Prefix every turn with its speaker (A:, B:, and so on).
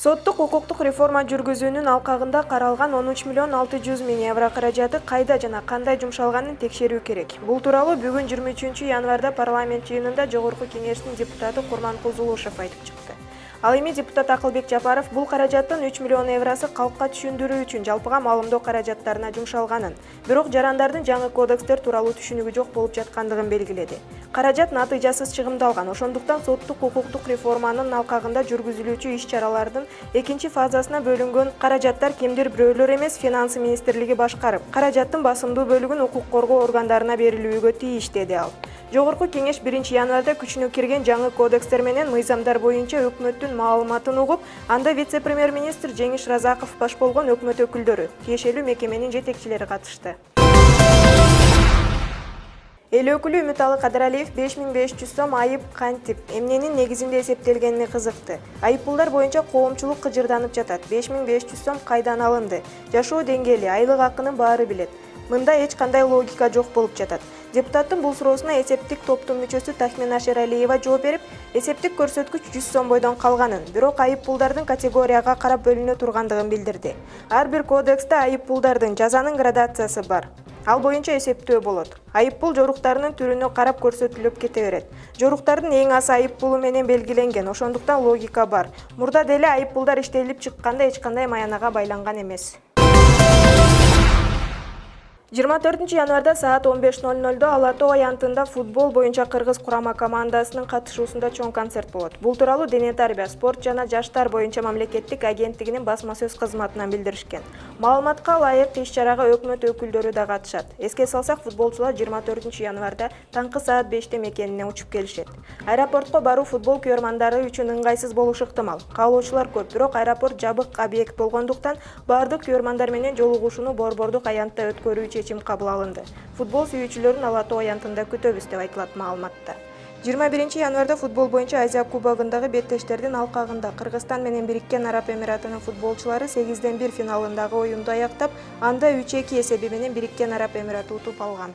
A: Соттук укуктук реформа жүргүзүүнүн алкагында каралган 13 миллион 600 миң евро каражаты кайда жана кандай жумшалганын текшерүү керек. Бул тууралуу бүгүн 23 январда парламент жыйынында Жогорку Кеңештин депутаты Курманкул Зулушев айтып чыкты. Ал эми депутат Акылбек Жапаров бул каражаттын 3 миллион евросы калкка түшүндүрүү үчүн жалпыга маалымдоо каражаттарына жумшалганын, бирок жарандардын жаңы кодекстер тууралуу түшүнүгү жок болуп жаткандыгын белгиледи. Каражат натыйжасыз чыгымдалган, ошондуктан соттук укуктук реформанын алкагында жүргүзүлүүчү иш-чаралардын экинчи фазасына бөлүнгөн каражаттар кимдир бирөөлөр эмес, Финансы министрлиги башкарып, каражаттын басымдуу бөлүгүн укук коргоо органдарына берилүүгө тийиш, деди ал. Жогорку Кеңеш 1 январда күчүнө кирген жаңы кодекстер менен мыйзамдар боюнча өкмөттүн маалыматын угуп, анда вице-премьер-министр Жеңиш Разаков баш болгон өкмөт өкүлдөрү, тиешелүү мекеменин жетекчилери катышты. Эл өкүлү Үмүталы Кадыралиев 5500 сом айып кантип, эмненин негизинде эсептелгенине кызыкты. Айыппулдар боюнча коомчулук кыжырданып жатат. 5500 сом кайдан алынды? Жашоо деңгээли, айлык акынын баары билет. Мында эч кандай логика жок болуп жатат. Депутаттын бул суроосуна эсептик топтун мүчөсү Тахмин Ашералиева жооп берип, эсептик көрсөткүч 100 сом бойдон калганын, бирок айыппулдардын категорияга карап бөлүнө тургандыгын билдирди. Ар бир кодексте айыппулдардын жазанын градациясы бар. Ал боюнча эсептөө болот. Айыппул жоруктарынын түрүнө карап көрсөтүлүп кете берет. Жоруктардын эң аз айыппулу менен белгиленген, ошондуктан логика бар. Мурда деле айыппулдар иштелип чыкканда эч кандай маянага байланган эмес. 24 январда саат 15:00 Ала Тоо аянтында футбол боюнча кыргыз курама командасынын катышуусунда чоң концерт болот. Бул тууралуу Дене тарбия, спорт жана жаштар боюнча мамлекеттик агенттигинин басма сөз кызматынан билдиришкен. Маалыматка ылайык иш-чарага өкмөт өкүлдөрү да катышат. Эске салсак, футболчулар 24 январда таңкы саат 5 мекенине учуп келишет. Аэропортко баруу футбол көрмандары үчүн ыңгайсыз болушу ыктымал. Каалоочулар көп, бирок аэропорт жабык объект болгондуктан бардык көрмандар менен жолугушууну борбордук аянтта өткөрүү чечим кабыл алынды. Футбол сүйүүчүлөрүн Ала Тоо аянтында күтөбүз, деп айтылат маалыматта. 21 январда футбол боюнча Азия кубогундагы беттештердин алкагында Кыргызстан менен Бириккен Араб Эмиратынын футболчулары 8-1 финалындагы оюнду аяктап, анда 3-2 эсеби менен Бириккен Араб Эмираты утуп алган.